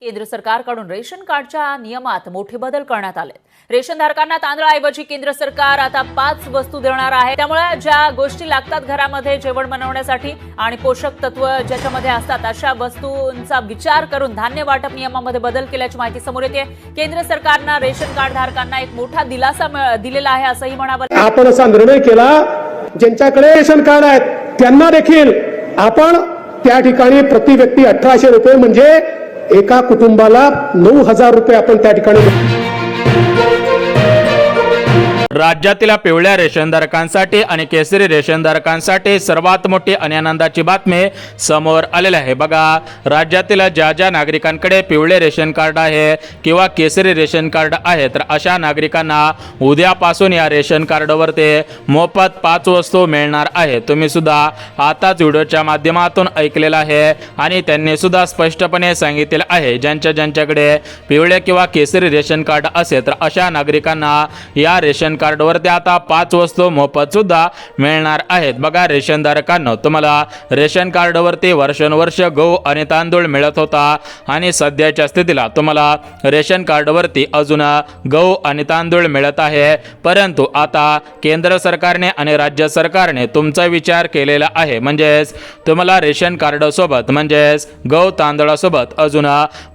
केंद्र सरकारकडून रेशन कार्डच्या नियमात मोठे बदल करण्यात आले। रेशनधारकांना तांदळाऐवजी केंद्र सरकार आता 5 वस्तू देणार आहे। त्यामुळे ज्या गोष्टी लागतात घरामध्ये जेवण बनवण्यासाठी आणि पोषक तत्व ज्याच्यामध्ये असतात अशा वस्तूंचा विचार करून धान्य वाटप नियमामध्ये बदल केल्याची माहिती समोर येते। केंद्र सरकारने रेशन कार्ड धारकांना एक मोठा दिलासा दिलेला आहे असंही म्हणावं। आपण असा निर्णय केला ज्यांच्याकडे रेशन कार्ड आहेत त्यांना देखील आपण त्या ठिकाणी प्रति व्यक्ती 1800 रुपये म्हणजे एका कुटुंबाला 9000 रुपये आपण त्या ठिकाणी। राज्यातील पिवळ्या रेशनधारकांसाठी आणि केसरी रेशनधारकांसाठी सर्वात मोठी आणि आनंदाची बातमी समोर आलेली आहे। बघा, राज्यातील ज्या नागरिकांकडे पिवळे रेशन कार्ड आहे किंवा केसरी रेशन कार्ड आहे तर अशा नागरिकांना उद्यापासून या रेशन कार्डवर ते मोफत 5 वस्तू मिळणार आहे। तुम्ही सुद्धा आताच व्हिडिओच्या माध्यमातून ऐकलेलं आहे आणि त्यांनी सुद्धा स्पष्टपणे सांगितलेलं आहे ज्यांच्याकडे पिवळे किंवा केसरी रेशन कार्ड असेल तर अशा नागरिकांना या रेशन कार्डवरती आता 5 वस्तू मोफत सुद्धा मिळणार आहेत। बघा, रेशनधारकांना तुम्हाला रेशन कार्डवरती वर्षानुवर्ष गहू आणि तांदूळ मिळत होता आणि सध्याच्या स्थितीला तुम्हाला रेशन कार्डवरती अजून गहू आणि तांदूळ मिळत आहे, परंतु आता केंद्र सरकारने आणि राज्य सरकारने तुमचा विचार केलेला आहे। म्हणजेच तुम्हाला रेशन कार्ड सोबत म्हणजेच गहू तांदळासोबत अजून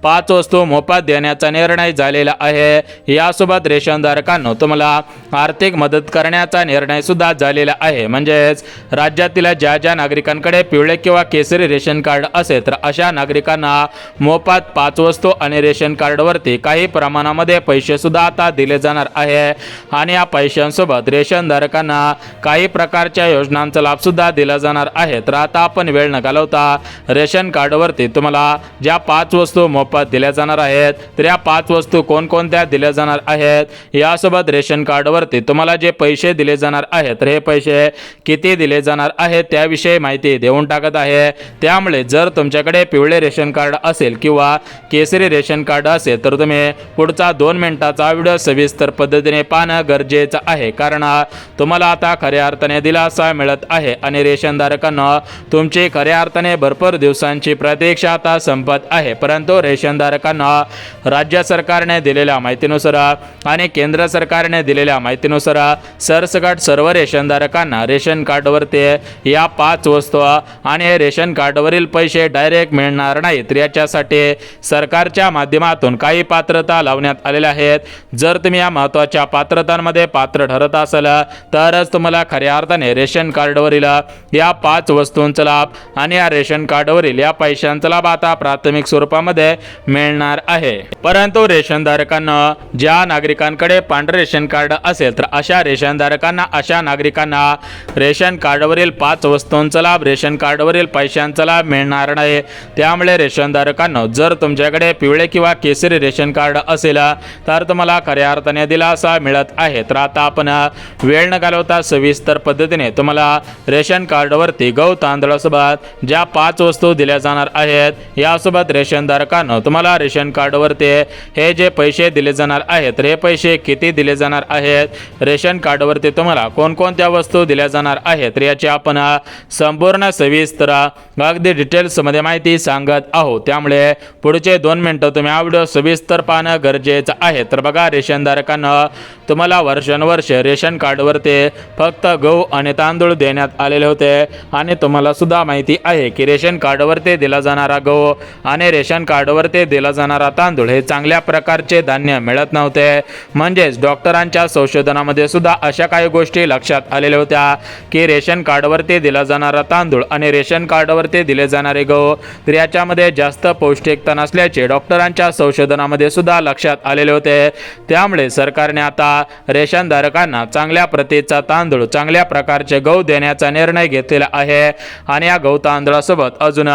5 वस्तू मोफत देण्याचा निर्णय झालेला आहे। यासोबत रेशनधारकांना तुम्हाला आर्थिक मदत करण्याचा निर्णय सुद्धा झालेला आहे। म्हणजेच राज्यातील ज्या नागरिकांकडे पिवळे किंवा केसरी रेशन कार्ड असेल तर अशा नागरिकांना मोफत 5 वस्तू आणि रेशन कार्डवरती काही प्रमाणामध्ये पैसे सुद्धा आता दिले जाणार आहे आणि या पैशांसोबत रेशनधारकांना काही प्रकारच्या योजनांचा लाभ सुद्धा दिला जाणार आहे। तर आता आपण वेळ न घालवता रेशन कार्डवरती तुम्हाला ज्या 5 वस्तू मोफत दिल्या जाणार आहेत तर या 5 वस्तू कोणकोणत्या दिल्या जाणार आहेत यासोबत रेशन कार्डवरती तुम्हाला जे पैसे दिले जाणार आहेत तर हे पैसे किती दिले जाणार आहेत त्याविषयी माहिती देऊन टाकत आहे। त्यामुळे जर तुमच्याकडे पिवळे रेशन कार्ड असेल किंवा केसरी रेशन कार्ड असेल तर तुम्ही पुढचा 2 मिनिटाचा व्हिडिओ सविस्तर पद्धतीने पाहणं गरजेचं आहे, कारण तुम्हाला आता खऱ्या अर्थाने दिलासा मिळत आहे आणि रेशनधारकांना तुमची खऱ्या अर्थाने भरपूर दिवसांची प्रतीक्षा आता संपत आहे। परंतु रेशनधारकांना राज्य सरकारने दिलेल्या माहितीनुसार आणि केंद्र सरकारने दिलेल्या माहितीनुसार सरसकट सर्व रेशनधारकांना रेशन कार्डवरती या 5 वस्तू आणि रेशन कार्डवरील पैसे डायरेक्ट मिळणार नाहीत। याच्यासाठी सरकारच्या माध्यमातून काही पात्रता लावण्यात आलेल्या आहेत। जर तुम्ही या महत्त्वाच्या पात्रतांमध्ये पात्र ठरत असाल तरच तुम्हाला खऱ्या अर्थाने रेशन कार्डवरील या 5 वस्तूंचा लाभ आणि या रेशन कार्डवरील या पैशांचा लाभ आता प्राथमिक स्वरूपामध्ये मिळणार आहे। परंतु रेशनधारकांना ज्या नागरिकांकडे पांढरे रेशन कार्ड असेल तर अशा नागरिकांना रेशन कार्डवरील 5 वस्तूंचा लाभ रेशन कार्डवरील पैशांचा लाभ मिळणार नाही। त्यामुळे रेशनधारकांना जर तुमच्याकडे पिवळे किंवा केसरी रेशन कार्ड असेल तर तुम्हाला खऱ्या अर्थाने दिलासा मिळत आहे। तर आता आपण वेळ न घालवता सविस्तर पद्धतीने तुम्हाला रेशन कार्डवरती गहू तांदळासोबत ज्या 5 वस्तू दिल्या जाणार आहेत यासोबत रेशनधारकांना तुम्हाला रेशन कार्डवरती हे जे पैसे दिले जाणार आहेत तर हे पैसे किती दिले जाणार आहेत, रेशन कार्डवरती तुम्हाला कोणकोणत्या वस्तू दिल्या जाणार आहेत तर याची आपण संपूर्ण सविस्तर अगदी डिटेल्समध्ये माहिती सांगत आहोत। त्यामुळे पुढचे 2 मिनिटं तुम्ही हा व्हिडिओ सविस्तर पाहणं गरजेचं आहे। तर बघा, रेशनधारकांना तुम्हाला वर्षानुवर्ष रेशन कार्डवरती फक्त गहू आणि तांदूळ देण्यात आलेले होते आणि तुम्हाला सुद्धा माहिती आहे की रेशन कार्डवरती दिला जाणारा गहू आणि रेशन कार्डवरती दिला जाणारा तांदूळ हे चांगल्या प्रकारचे धान्य मिळत नव्हते। म्हणजेच डॉक्टरांच्या संशोधनामध्ये सुद्धा अशा काही गोष्टी लक्षात आलेल्या होत्या की रेशन कार्डवरती दिला जाणारा तांदूळ आणि रेशन कार्डवरती दिले जाणारे गहू तर याच्यामध्ये जास्त पौष्टिकता नसल्याचे डॉक्टरांच्या संशोधनामध्ये सुद्धा लक्षात आलेले होते। त्यामुळे सरकारने आता रेशनधारकांना चांगल्या प्रतीचा तांदूळ चांगल्या प्रकारचे गहू देण्याचा निर्णय घेतलेला आहे आणि या गहू तांदळासोबत अजून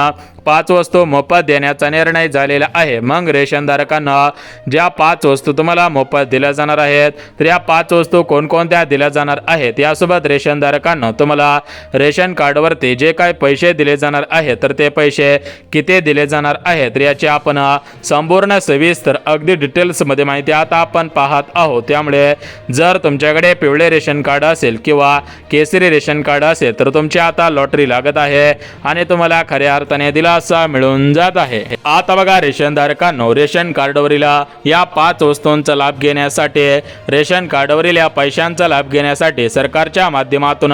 5 वस्तू मोफत देण्याचा निर्णय झालेला आहे। मग रेशनधारकांना ज्या 5 वस्तू तुम्हाला मोफत दिल्या जाणार आहेत तर या 5 वस्तू कोणकोणत्या दिल्या जाणार आहेत, यासोबत रेशनधारकांना तुम्हाला रेशन कार्डवरती जे काही पैसे दिले जाणार आहेत तर ते पैसे किती दिले जाणार आहेत याची आपण संपूर्ण सविस्तर अगदी डिटेल्समध्ये माहिती आता आपण पाहत आहोत। त्यामुळे जर तुमच्याकडे पिवळे रेशन कार्ड असेल किंवा केसरी रेशन कार्ड असेल तर तुमची आता लॉटरी लागत आहे आणि तुम्हाला खऱ्या अर्थाने दिलासा मिळून जात आहे। आता बघा रेशनधारकांनो, रेशन कार्डवरील या 5 वस्तूंचा लाभ घेण्यासाठी, रेशन कार्डवरील या पैशांचा लाभ घेण्यासाठी सरकारच्या माध्यमातून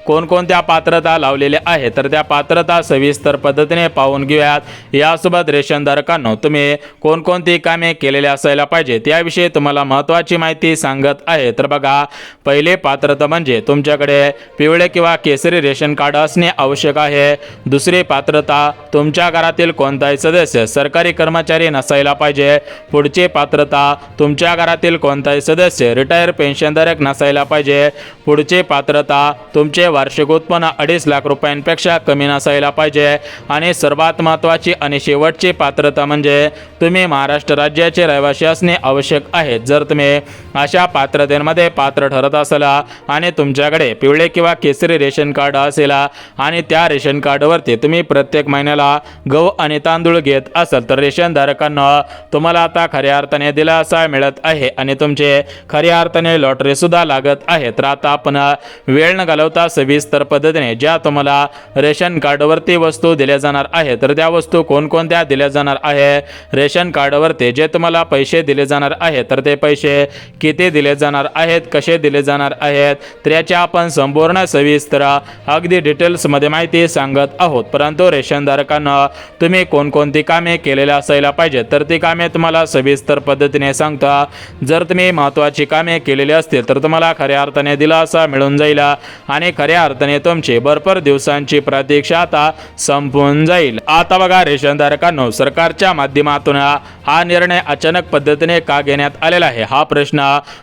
कोणकोणत्या पात्रता लावलेल्या आहेत तर त्या पात्रता सविस्तर पद्धतीने पाहून घेऊयात। यासोबत रेशनधारकांनो, तुम्ही कोणकोणती कामे केलेली असायला पाहिजे त्याविषयी तुम्हाला महत्त्वाची माहिती सांगत आहे। तर बघा, पहिले पात्रता म्हणजे तुमच्याकडे पिवळे किंवा केसरी रेशन कार्ड असणे आवश्यक आहे। दुसरी पात्रता, तुमच्या घरातील कोणताही सदस्य सरकारी कर्मचारी नसायला पाहिजे। पुढची पात्रता, तुमच्या घरातील कोणताही सदस्य रिटायर पेन्शनधारक नसायला पाहिजे। पुढची पात्रता, तुमचे वार्षिक उत्पन्न 2.5 लाख रुपयांपेक्षा कमी नसायला पाहिजे। आणि सर्वात महत्त्वाची आणि शेवटची पात्रता म्हणजे तुम्ही महाराष्ट्र राज्याचे रहिवासी असणे आवश्यक आहे। जर तुम्ही अशा पात्रतेमध्ये पात्र ठरत असाल आणि तुमच्याकडे पिवळे किंवा केसरी रेशन कार्ड असेल आणि त्या रेशन कार्डवरती तुम्ही प्रत्येक महिन्याला गहू आणि तांदूळ घेत असाल तर रेशनधारकांना तुम्हाला आता खऱ्या अर्थाने दिलासा मिळत आहे आणि तुमचे खऱ्या अर्थाने लॉटरी सुद्धा लागत आहे। तर आता आपण वेळ न घालवता सविस्तर पद्धतीने ज्या तुम्हाला रेशन कार्डवरती वस्तू दिल्या जाणार आहे तर त्या वस्तू कोणकोणत्या दिल्या जाणार आहे, रेशन कार्डवरती जे तुम्हाला पैसे दिले जाणार आहेत तर ते पैसे किती दिले जाणार आहेत, कसे दिले जाणार आहेत तर याची आपण संपूर्ण सविस्तर अगदी डिटेल्समध्ये माहिती सांगत आहोत। परंतु रेशनधारकांना तुम्ही कोणकोणती कामे केलेली असायला पाहिजे तर ती कामे तुम्हाला सविस्तर पद्धतीने सांगता। जर तुम्ही महत्त्वाची कामे केलेली असतील तर तुम्हाला खऱ्या अर्थाने दिलासा मिळून जाईल आणि खऱ्या अर्थाने तुमची भरपूर दिवसांची प्रतीक्षा आता संपून जाईल। आता बघा रेशनधारकांनो, सरकारच्या माध्यमातून हा निर्णय अचानक पद्धतीने का घेण्यात आलेला आहे हा प्रश्न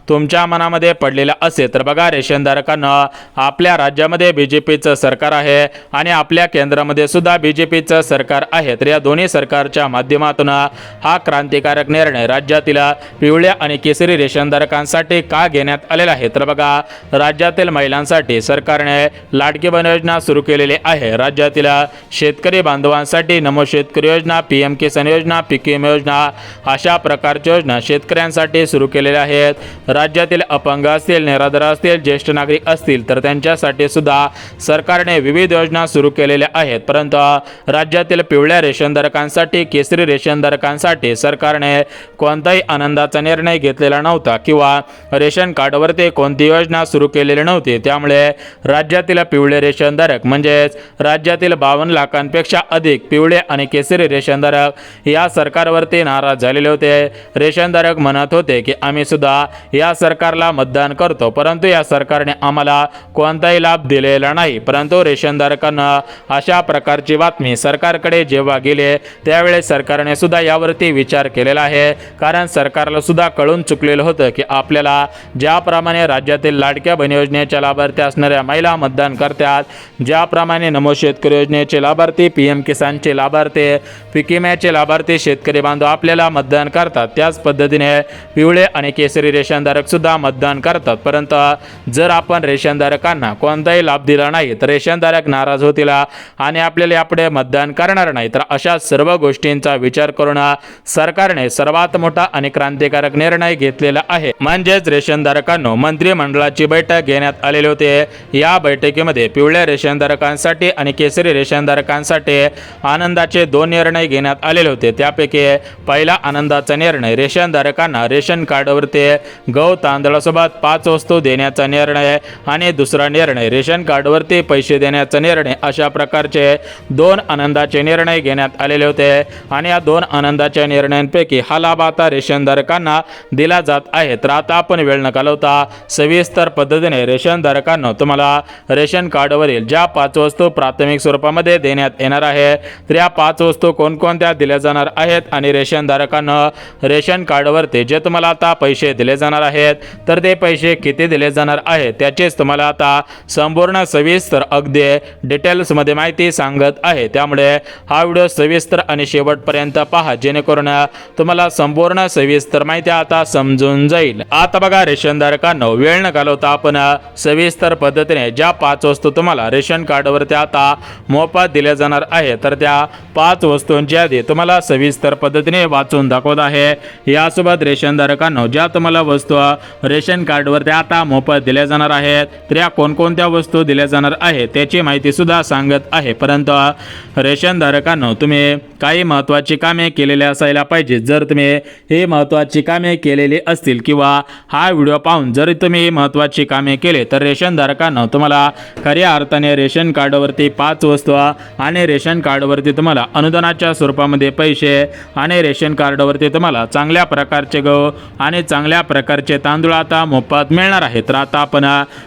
तुमच्या मनामध्ये पडलेला असेल तर बघा रेशनधारकांना, आपल्या राज्यामध्ये बीजेपीचं सरकार आहे आणि आपल्या केंद्रामध्ये सुद्धा बीजेपीचं सरकार आहे। तर या दोन्ही सरकारच्या माध्यमातून हा क्रांतिकारक निर्णय राज्यातील पिवळ्या आणि केसरी रेशनधारकांसाठी का घेण्यात आलेला आहे तर बघा, राज्यातील महिलांसाठी सरकारने लाडकी बहीण योजना सुरू केलेली आहे। राज्यातील शेतकरी बांधवांसाठी नमो शेतकरी योजना, PM किसान योजना, पीक विमा योजना अशा प्रकारच्या योजना शेतकऱ्यांसाठी सुरू केलेल्या आहेत। राज्यातील अपंग असतील, निराधार असतील, ज्येष्ठ नागरिक असतील तर त्यांच्यासाठी सुद्धा सरकारने विविध योजना सुरू केलेल्या आहेत। परंतु राज्यातील पिवळ्या रेशनधारकांसाठी, केसरी रेशनधारकांसाठी सरकारने कोणताही आनंदाचा निर्णय घेतलेला नव्हता किंवा रेशन कार्डवरती कोणती योजना सुरू केलेली नव्हती। त्यामुळे राज्यातील पिवळे रेशनधारक म्हणजेच राज्यातील 52 लाखांपेक्षा अधिक पिवळे आणि केसरी रेशनधारक या सरकारवरती नाराज झालेले होते। रेशनधारक म्हणत होते की आम्ही सुद्धा या सरकारला मतदान करतो परंतु या सरकारने आम्हाला कोणताही लाभ दिलेला नाही। परंतु रेशनधारकांना अशा प्रकारची बातमी सरकारकडे जेव्हा गेले त्यावेळेस सरकारने सुद्धा यावरती विचार केलेला आहे, कारण सरकारला सुद्धा कळून चुकलेलं होतं की आपल्याला ज्याप्रमाणे राज्यातील लाडक्या बहीण योजनेच्या लाभार्थी असणाऱ्या महिला मतदान करतात, ज्याप्रमाणे नमो शेतकरी योजनेचे लाभार्थी, PM किसानचे लाभार्थी, पीक विम्याचे लाभार्थी शेतकरी बांधव आपल्याला मतदान करतात त्याच पद्धतीने पिवळे आणि केसरी रेशनधारक सुद्धा मतदान करतात। परंतु जर आपण रेशनधारकांना कोणताही लाभ दिला नाही तर रेशनधारक नाराज होतील आणि आपल्याला यापुढे मतदान करणार नाही। तर अशा सर्व गोष्टींचा विचार करून सरकारने सर्वात मोठा आणि क्रांतिकारक निर्णय घेतलेला आहे। म्हणजेच रेशनधारकांनो, मंत्रिमंडळाची बैठक घेण्यात आलेली होती। या बैठकीमध्ये पिवळ्या रेशनधारकांसाठी आणि केसरी रेशनधारकांसाठी आनंदाचे 2 निर्णय घेण्यात आलेले होते। त्यापैकी पहिला आनंदाचा निर्णय, रेशनधारकांना रेशन कार्डवरती गहू तांदळासोबत 5 वस्तू देण्याचा निर्णय आणि दुसरा निर्णय रेशन कार्डवरती पैसे देण्याचा निर्णय, अशा प्रकारचे 2 आनंदाचे निर्णय घेण्यात आलेले होते। आणि या 2 आनंदाच्या निर्णयांपैकी हा लाभ आता रेशनधारकांना दिला जात आहे। तर आता आपण वेळ न घालवता सविस्तर पद्धतीने रेशनधारकांना तुम्हाला रेशन कार्डवरील ज्या 5 वस्तू प्राथमिक स्वरूपामध्ये देण्यात येणार आहे तर या 5 वस्तू कोणकोणत्या दिल्या जाणार आहेत आणि रेशनधारकांना रेशन कार्डवरती जे तुम्हाला आता पैसे दिले जाणार आहेत तर ते पैसे किती दिले जाणार आहेत त्याचेच तुम्हाला आता संपूर्ण सविस्तर अगदी डिटेल्समध्ये माहिती सांगत आहे। त्यामुळे हा व्हिडिओ सविस्तर आणि शेवटपर्यंत पहा जेणेकरून तुम्हाला संपूर्ण सविस्तर माहिती आता समजून जाईल। आता बघा रेशनधारकांनो, वेळ न घालवता आपण सविस्तर पद्धतीने ज्या 5 वस्तू तुम्हाला रेशन कार्डवरती आता मोफत दिल्या जाणार आहे तर त्या 5 वस्तूंची यादी तुम्हाला सविस्तर पद्धतीने वाचून दाखवत आहे। यासोबत रेशनधारकांनो, ज्या तुम्हाला वस्तू रेशन कार्डवरती आता मोफत दिल्या जाणार आहेत तर या कोणकोणत्या वस्तू दिल्या जाणार आहे त्याची माहिती सुद्धा सांगत आहे। परंतु रेशनधारकांनो, तुम्ही काही महत्त्वाची कामे केलेली असायला पाहिजे। जर तुम्ही ही महत्त्वाची कामे केलेली असतील किंवा हा व्हिडिओ पाहून जर तुम्ही महत्त्वाची कामे केले तर रेशनधारकांनो, तुम्हाला खऱ्या अर्थाने रेशन कार्डवरती 5 वस्तू आणि रेशन कार्डवरती तुम्हाला अनुदानाच्या स्वरूपामध्ये पैसे आणि रेशन कार्डवरती तुम्हाला चांगल्या प्रकारचे गहू आणि चांगल्या प्रकारचे तांदूळ आता मोफत मिळणार आहे। तर आता आपण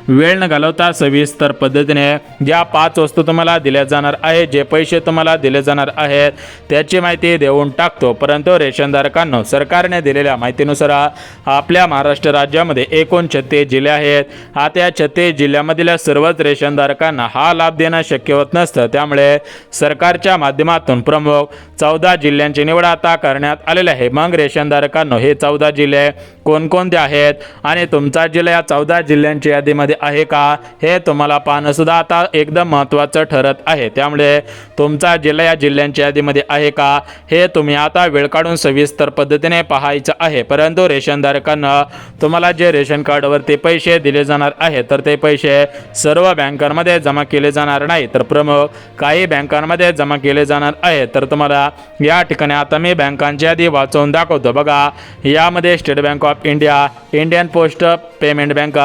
वेळ न घालवता सविस्तर पद्धतीने ज्या 5 वस्तू तुम्हाला दिल्या जाणार आहे, जे पैसे तुम्हाला दिले जाणार आहेत त्याची माहिती देऊन टाकतो। परंतु रेशनधारकांनो, सरकारने दिलेल्या माहितीनुसार आपल्या महाराष्ट्र राज्यामध्ये एकूण 36 जिल्हे आहेत। त्या 36 जिल्ह्यामधील सर्वच रेशनधारकांना हा लाभ देणं शक्य होत नसतं। त्यामुळे सरकारच्या माध्यमातून प्रमुख 14 जिल्ह्यांची निवड आता करण्यात आलेली आहे। मग रेशनधारकांनो, हे 14 जिल्हे कोणकोणते आहेत आणि तुमचा जिल्हा या 14 जिल्ह्यांच्या यादीमध्ये आहे का हे तुम्हाला पाहणं सुद्धा आता एकदम महत्त्वाचं ठरत आहे। त्यामुळे तुमचा जिल्हा या जिल्ह्यांच्या यादीमध्ये आहे का हे तुम्ही आता वेळ काढून सविस्तर पद्धतीने पाहायचं आहे। परंतु रेशनधारकांना, तुम्हाला जे रेशन कार्डवरती पैसे दिले जाणार आहेत तर ते पैसे सर्व बँकांमध्ये जमा केले जाणार नाही, तर प्रमुख काही बँकांमध्ये जमा केले जाणार आहेत। तर तुम्हाला या ठिकाणी आता मी बँकांची यादी वाचवून दाखवतो। बघा, यामध्ये state bank of India, Indian post payment bank,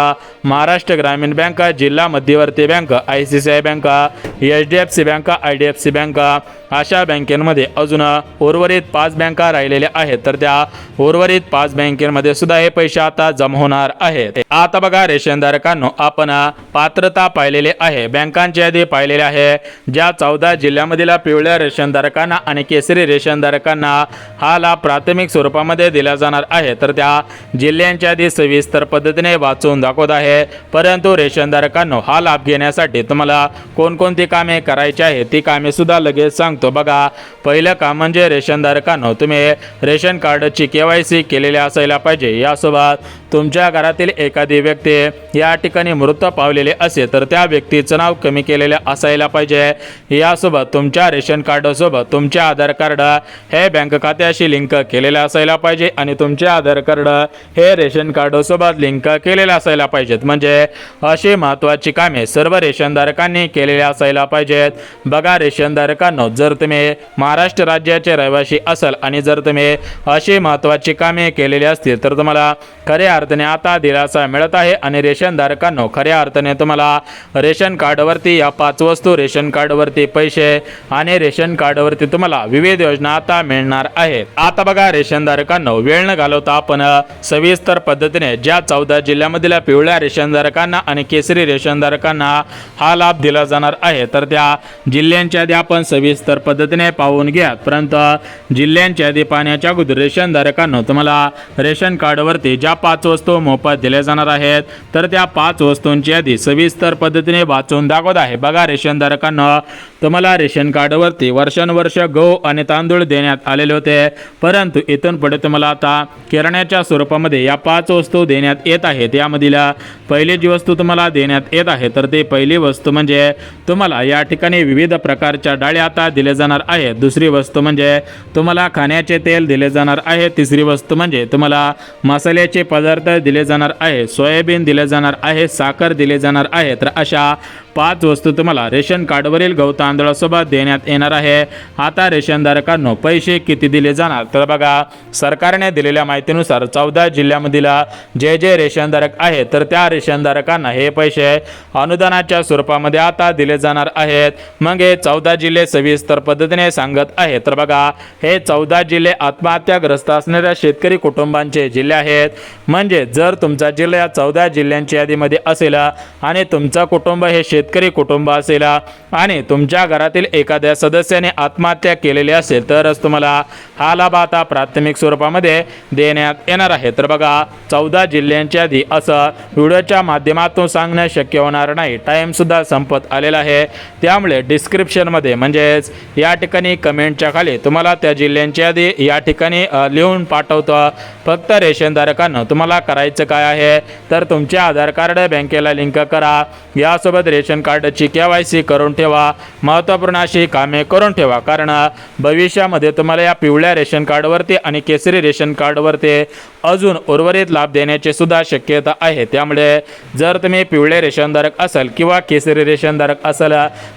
Maharashtra ग्रामीण बँक, जिल्हा मध्यवर्ती bank, ICICI bank, HDFC bank, IDFC bank अशा बँकेमध्ये अजून उर्वरित 5 बँका राहिलेल्या आहेत। तर त्या उर्वरित 5 बँकेमध्ये सुद्धा हे पैसे आता जमा होणार आहेत। आता बघा रेशनधारकांनो, आपण पात्रता पाहिलेली आहे, बँकांची यादी पाहिलेली आहे। ज्या 14 जिल्ह्यामधील पिवळ्या रेशनधारकांना आणि केसरी रेशनधारकांना हा लाभ प्राथमिक स्वरूपामध्ये दिला जाणार आहे तर त्या जिल्ह्यांची यादी सविस्तर पद्धतीने वाचून दाखवत आहे। परंतु रेशनधारकांनो, हा लाभ घेण्यासाठी तुम्हाला कोणकोणती कामे करायची आहे ती कामे सुद्धा लगेच सांगतो। बघा, पहिलं काम म्हणजे रेशनधारकांनो, तुम्ही रेशन कार्डची KYC केलेली असायला पाहिजे। यासोबत तुमच्या घरातील एखादी व्यक्ती या ठिकाणी मृत पावलेली असेल तर त्या व्यक्तीचं नाव कमी केलेले असायला पाहिजे। यासोबत तुमच्या रेशन कार्डसोबत तुमचे आधार कार्ड हे बँक खात्याशी लिंक केलेले असायला पाहिजे आणि तुमचे आधार कार्ड हे रेशन कार्डसोबत लिंक केलेले असायला पाहिजेत। म्हणजे अशी महत्त्वाची कामे सर्व रेशनधारकांनी केलेली असायला पाहिजेत। बघा रेशनधारकांनो, जर तुम्ही महाराष्ट्र राज्याचे रहिवासी असाल आणि जर तुम्ही अशी महत्त्वाची कामे केलेली असतील तर तुम्हाला खऱ्या अर्थाने आता दिलासा मिळत आहे आणि रेशनधारकांनो, खऱ्या अर्थाने तुम्हाला रेशन कार्डवरती या 5 वस्तू, रेशन कार्डवरती पैसे आणि रेशन कार्डवरती तुम्हाला विविध योजना आता मिळणार आहेत। आता बघा रेशनधारकांनो, वेळ न घालवता आपण सविस्तर पद्धतीने ज्या 14 जिल्ह्यामधील पिवळ्या रेशनधारकांना आणि केसरी रेशनधारकांना हा लाभ दिला जाणार आहे तर त्या जिल्ह्यांच्या यादी आपण सविस्तर पद्धतीने पाहून घ्या। परंतु जिल्ह्यांच्या यादी पाहण्याच्या अगोदर रेशनधारकांनो, तुम्हाला रेशन कार्डवरती ज्या 5 वस्तू मोफत दिल्या जाणार आहेत तर त्या 5 वस्तूंची यादी सविस्तर पद्धतीने वाचून दाखवत आहे। बघा रेशनधारकांनो, तुम्हाला रेशन कार्डवरती वर्षानुवर्ष गहू आणि तांदूळ देण्यात आलेले होते, परंतु इथून पुढे तुम्हाला आता किराण्याच्या स्वरूपामध्ये या 5 वस्तू देण्यात येत आहेत। यामधील पहिली जी वस्तू तुम्हाला देण्यात येत आहे तर ती पहिली वस्तू म्हणजे तुम्हाला या ठिकाणी विविध प्रकारच्या डाळी आता दिले जाणार आहेत। दुसरी वस्तू म्हणजे तुम्हाला खाण्याचे तेल दिले जाणार आहे। तिसरी वस्तू म्हणजे तुम्हाला मसाल्याचे पदार्थ दिले जाणार आहे, सोयाबीन दिले जाणार आहे, साखर दिले जाणार आहे। तर अशा 5 वस्तू तुम्हाला रेशन कार्डवरील गहू तांदळासोबत देण्यात येणार आहे। आता रेशनधारकांनो, पैसे किती दिले जाणार तर बघा, सरकारने दिलेल्या माहितीनुसार 14 जिल्ह्यामधील जे रेशनधारक आहेत तर त्या रेशनधारकांना हे पैसे अनुदानाच्या स्वरूपामध्ये आता दिले जाणार आहेत। मग हे 14 जिल्हे सविस्तर पद्धतीने सांगत आहेत। तर बघा, हे 14 जिल्हे आत्महत्याग्रस्त असणाऱ्या शेतकरी कुटुंबांचे जिल्हे आहेत। म्हणजे जर तुमचा जिल्हा या 14 जिल्ह्यांच्या यादीमध्ये असेल आणि तुमचं कुटुंब हे शेतकरी कुटुंब असेल आणि तुमच्या घरातील एखाद्या सदस्याने आत्महत्या केलेली असेल तरच तुम्हाला हा लाभ आता प्राथमिक स्वरूपामध्ये देण्यात येणार आहे. तर बघा 14 जिल्ह्यांच्या आधी असं व्हिडिओच्या माध्यमातून सांगणं शक्य होणार नाही. टाईमसुद्धा संपत आलेला आहे. त्यामुळे डिस्क्रिप्शनमध्ये म्हणजेच या ठिकाणी कमेंटच्या खाली तुम्हाला त्या जिल्ह्यांची यादी या ठिकाणी लिहून पाठवतो. फक्त रेशनधारकांना तुम्हाला करायचं काय आहे तर तुमचे आधार कार्ड बँकेला लिंक करा. यासोबत रेशन कार्डची KYC करून ठेवा. महत्त्वपूर्ण अशी कामे करून ठेवा, कारण भविष्यामध्ये तुम्हाला या पिवळ्या रेशन कार्डवरती आणि केसरी रेशन कार्डवरती अजून उर्वरित लाभ देण्याची सुद्धा शक्यता आहे. त्यामुळे जर तुम्ही पिवळे रेशनधारक असाल किंवा केसरी रेशनधारक असाल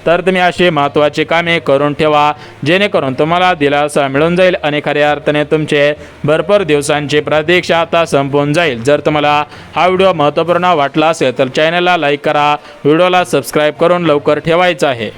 तर तुम्ही अशी महत्त्वाची कामे करून ठेवा, जेणेकरून तुम्हाला दिलासा मिळून जाईल आणि खऱ्या अर्थाने तुमचे भरपूर दिवसांची प्रतीक्षा आता संपून जाईल. जर तुम्हाला हा व्हिडिओ महत्त्वपूर्ण वाटला असेल तर चॅनलला लाईक करा, व्हिडिओला सबस्क्राईब करून लवकर ठेवायचं आहे.